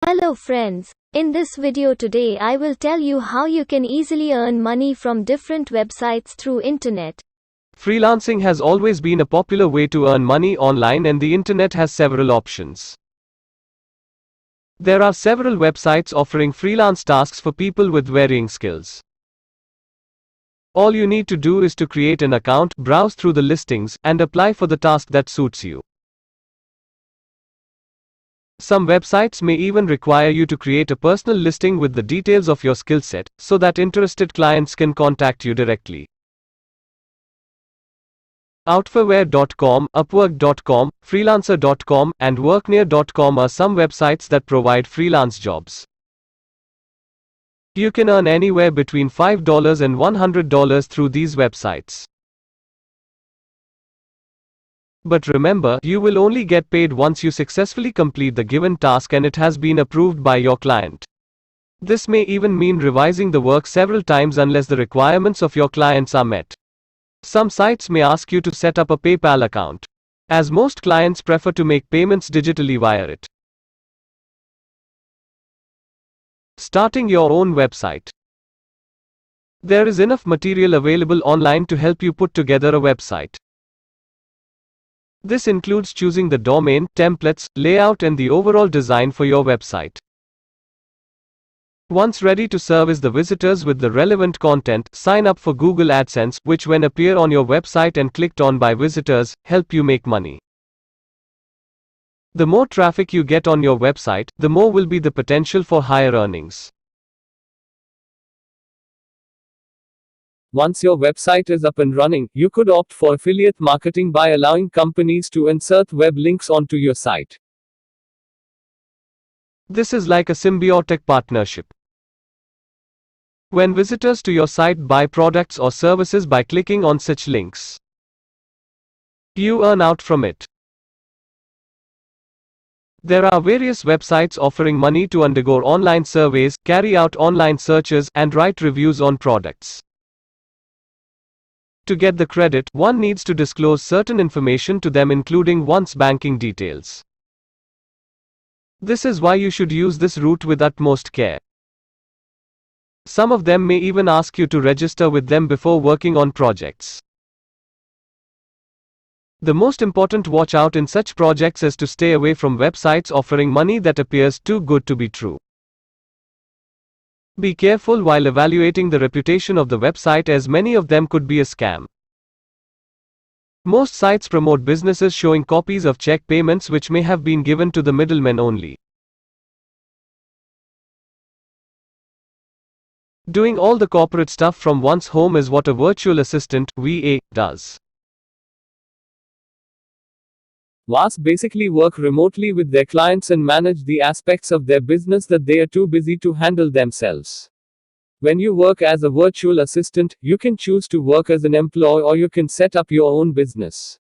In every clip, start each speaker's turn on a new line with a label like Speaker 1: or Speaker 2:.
Speaker 1: Hello friends, in this video today I will tell you how you can easily earn money from different websites through internet.
Speaker 2: Freelancing has always been a popular way to earn money online, and the internet has several options. There are several websites offering freelance tasks for people with varying skills. All you need to do is to create an account, browse through the listings, and apply for the task that suits you. Some websites may even require you to create a personal listing with the details of your skill set, so that interested clients can contact you directly. Outforware.com, Upwork.com, Freelancer.com, and Worknear.com are some websites that provide freelance jobs. You can earn anywhere between $5 and $100 through these websites. But remember, you will only get paid once you successfully complete the given task and it has been approved by your client. This may even mean revising the work several times unless the requirements of your clients are met. Some sites may ask you to set up a PayPal account, as most clients prefer to make payments digitally via it. Starting your own website. There is enough material available online to help you put together a website. This includes choosing the domain, templates, layout, and the overall design for your website. Once ready to service the visitors with the relevant content, sign up for Google AdSense, which when appear on your website and clicked on by visitors, help you make money. The more traffic you get on your website, the more will be the potential for higher earnings.
Speaker 3: Once your website is up and running, you could opt for affiliate marketing by allowing companies to insert web links onto your site.
Speaker 2: This is like a symbiotic partnership. When visitors to your site buy products or services by clicking on such links, you earn out from it. There are various websites offering money to undergo online surveys, carry out online searches, and write reviews on products. To get the credit, one needs to disclose certain information to them, including one's banking details. This is why you should use this route with utmost care. Some of them may even ask you to register with them before working on projects. The most important watch out in such projects is to stay away from websites offering money that appears too good to be true. Be careful while evaluating the reputation of the website, as many of them could be a scam. Most sites promote businesses showing copies of check payments which may have been given to the middlemen only. Doing all the corporate stuff from one's home is what a virtual assistant (VA) does.
Speaker 3: VAs basically work remotely with their clients and manage the aspects of their business that they are too busy to handle themselves. When you work as a virtual assistant, you can choose to work as an employee or you can set up your own business.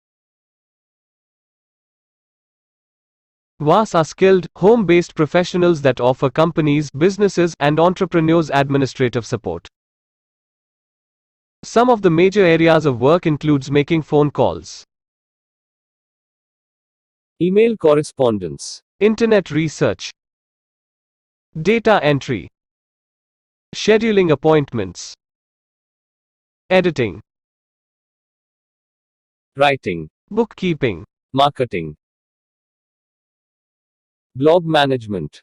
Speaker 2: VAs are skilled, home-based professionals that offer companies, businesses, and entrepreneurs administrative support. Some of the major areas of work includes making phone calls,
Speaker 3: Email correspondence,
Speaker 2: internet research, data entry, scheduling appointments, editing,
Speaker 3: writing,
Speaker 2: bookkeeping,
Speaker 3: marketing, blog management,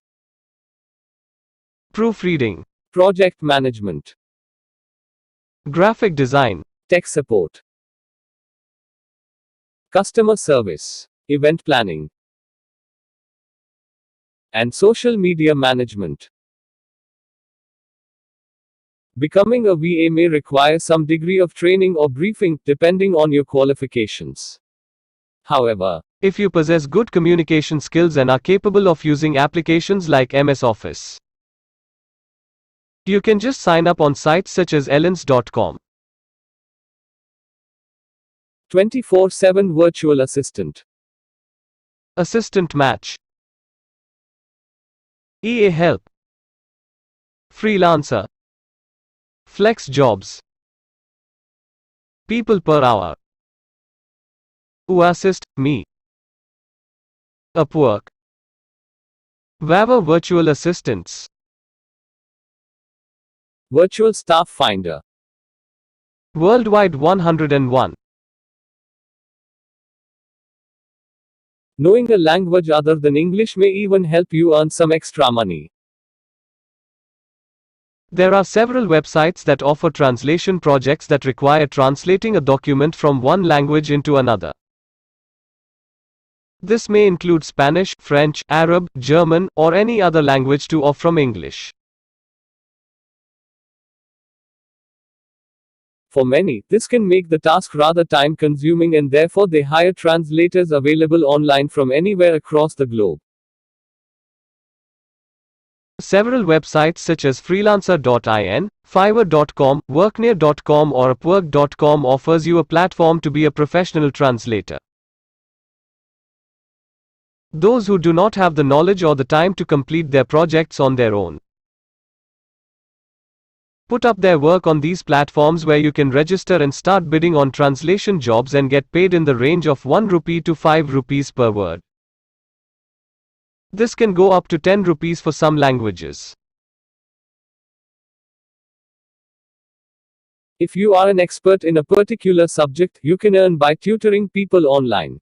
Speaker 2: proofreading,
Speaker 3: project management,
Speaker 2: graphic design,
Speaker 3: tech support, customer service, event planning, and social media management. Becoming a VA may require some degree of training or briefing, depending on your qualifications. However,
Speaker 2: if you possess good communication skills and are capable of using applications like MS Office, you can just sign up on sites such as Ellens.com.
Speaker 3: 24/7 virtual assistant,
Speaker 2: Assistant Match, EA Help, Freelancer, Flex Jobs, People Per Hour, Uassist, Me, Upwork, Wava Virtual Assistants.
Speaker 3: Virtual Staff Finder.
Speaker 2: Worldwide 101.
Speaker 3: Knowing a language other than English may even help you earn some extra money.
Speaker 2: There are several websites that offer translation projects that require translating a document from one language into another. This may include Spanish, French, Arab, German, or any other language to or from English.
Speaker 3: For many, this can make the task rather time-consuming, and therefore they hire translators available online from anywhere across the globe.
Speaker 2: Several websites such as freelancer.in, fiverr.com, worknear.com or upwork.com offers you a platform to be a professional translator. Those who do not have the knowledge or the time to complete their projects on their own put up their work on these platforms, where you can register and start bidding on translation jobs and get paid in the range of 1 rupee to 5 rupees per word. This can go up to 10 rupees for some languages.
Speaker 3: If you are an expert in a particular subject, you can earn by tutoring people online.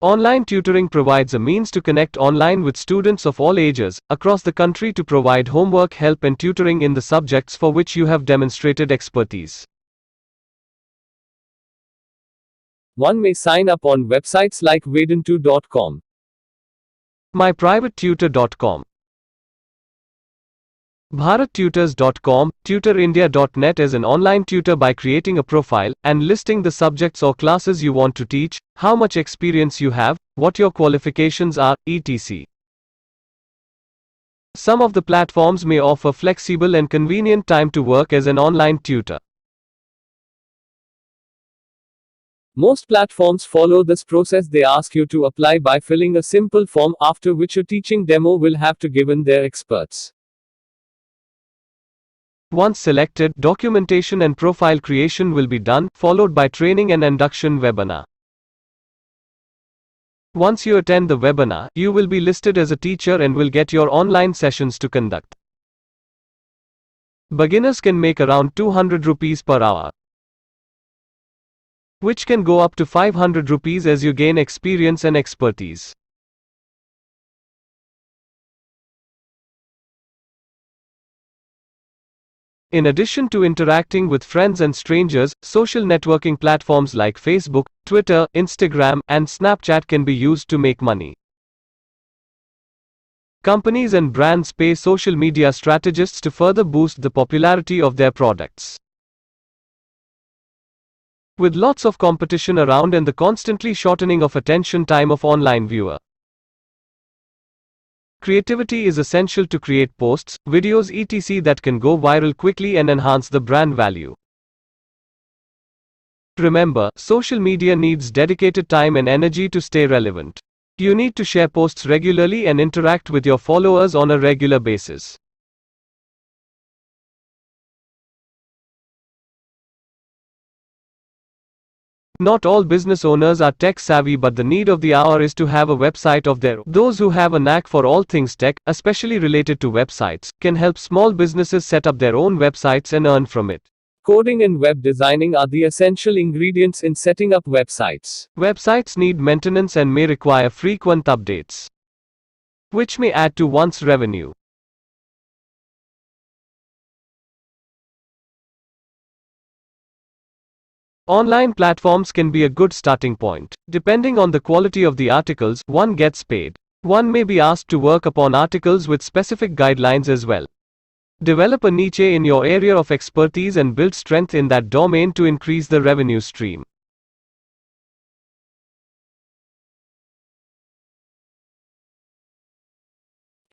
Speaker 2: Online tutoring provides a means to connect online with students of all ages across the country to provide homework help and tutoring in the subjects for which you have demonstrated expertise.
Speaker 3: One may sign up on websites like Vedantu.com,
Speaker 2: myprivatetutor.com, bharattutors.com. Tutorindia.net is an online tutor by creating a profile and listing the subjects or classes you want to teach, how much experience you have, what your qualifications are, etc. Some of the platforms may offer flexible and convenient time to work as an online tutor.
Speaker 3: Most platforms follow this process. They ask you to apply by filling a simple form, after which a teaching demo will have to given their experts.
Speaker 2: Once selected, documentation and profile creation will be done, followed by training and induction webinar. Once you attend the webinar, you will be listed as a teacher and will get your online sessions to conduct. Beginners can make around 200 rupees per hour, which can go up to 500 rupees as you gain experience and expertise. In addition to interacting with friends and strangers, social networking platforms like Facebook, Twitter, Instagram, and Snapchat can be used to make money. Companies and brands pay social media strategists to further boost the popularity of their products. With lots of competition around and the constantly shortening of attention time of online viewer, creativity is essential to create posts, videos etc. that can go viral quickly and enhance the brand value. Remember, social media needs dedicated time and energy to stay relevant. You need to share posts regularly and interact with your followers on a regular basis. Not all business owners are tech savvy, but the need of the hour is to have a website of their own. Those who have a knack for all things tech, especially related to websites, can help small businesses set up their own websites and earn from it.
Speaker 3: Coding and web designing are the essential ingredients in setting up websites.
Speaker 2: Websites need maintenance and may require frequent updates, which may add to one's revenue. Online platforms can be a good starting point. Depending on the quality of the articles one gets paid. One may be asked to work upon articles with specific guidelines as well. Develop a niche in your area of expertise and build strength in that domain to increase the revenue stream.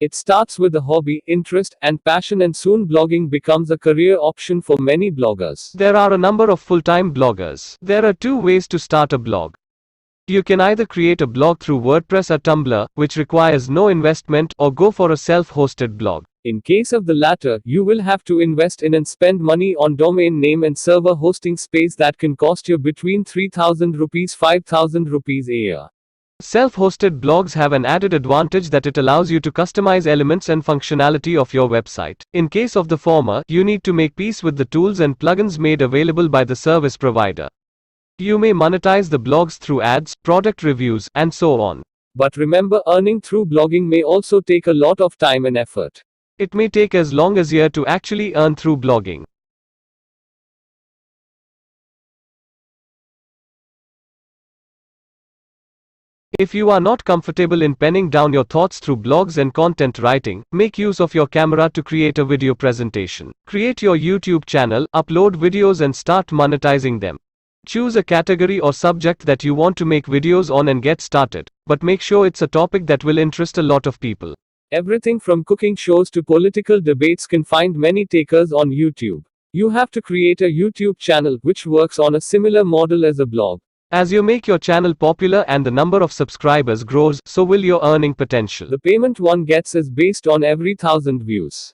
Speaker 3: It starts with a hobby, interest, and passion, and soon blogging becomes a career option for many bloggers.
Speaker 2: There are a number of full-time bloggers. There are two ways to start a blog. You can either create a blog through WordPress or Tumblr, which requires no investment, or go for a self-hosted blog.
Speaker 3: In case of the latter, you will have to invest in and spend money on domain name and server hosting space that can cost you between 3,000 rupees 5,000 rupees a year.
Speaker 2: Self-hosted blogs have an added advantage that it allows you to customize elements and functionality of your website. In case of the former, you need to make peace with the tools and plugins made available by the service provider. You may monetize the blogs through ads, product reviews, and so on.
Speaker 3: But remember, earning through blogging may also take a lot of time and effort.
Speaker 2: It may take as long as a year to actually earn through blogging. If you are not comfortable in penning down your thoughts through blogs and content writing, make use of your camera to create a video presentation. Create your YouTube channel, upload videos and start monetizing them. Choose a category or subject that you want to make videos on and get started, but make sure it's a topic that will interest a lot of people.
Speaker 3: Everything from cooking shows to political debates can find many takers on YouTube. You have to create a YouTube channel which works on a similar model as a blog.
Speaker 2: As you make your channel popular and the number of subscribers grows, so will your earning potential.
Speaker 3: The payment one gets is based on every 1,000 views.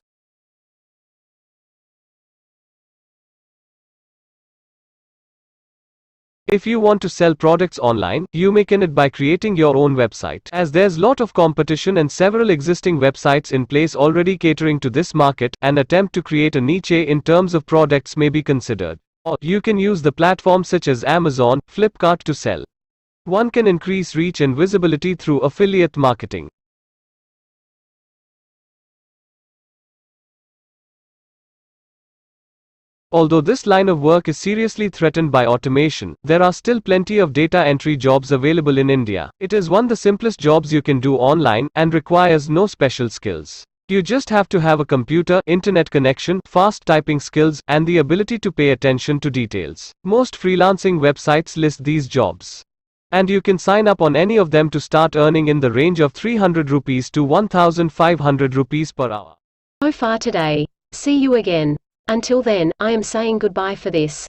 Speaker 2: If you want to sell products online, you may can it by creating your own website. As there's lot of competition and several existing websites in place already catering to this market, an attempt to create a niche in terms of products may be considered. Or you can use the platforms such as Amazon, Flipkart to sell. One can increase reach and visibility through affiliate marketing. Although this line of work is seriously threatened by automation, there are still plenty of data entry jobs available in India. It is one of the simplest jobs you can do online, and requires no special skills. You just have to have a computer, internet connection, fast typing skills, and the ability to pay attention to details. Most freelancing websites list these jobs. And you can sign up on any of them to start earning in the range of 300 rupees to 1500 rupees per hour.
Speaker 4: So far today. See you again. Until then, I am saying goodbye for this.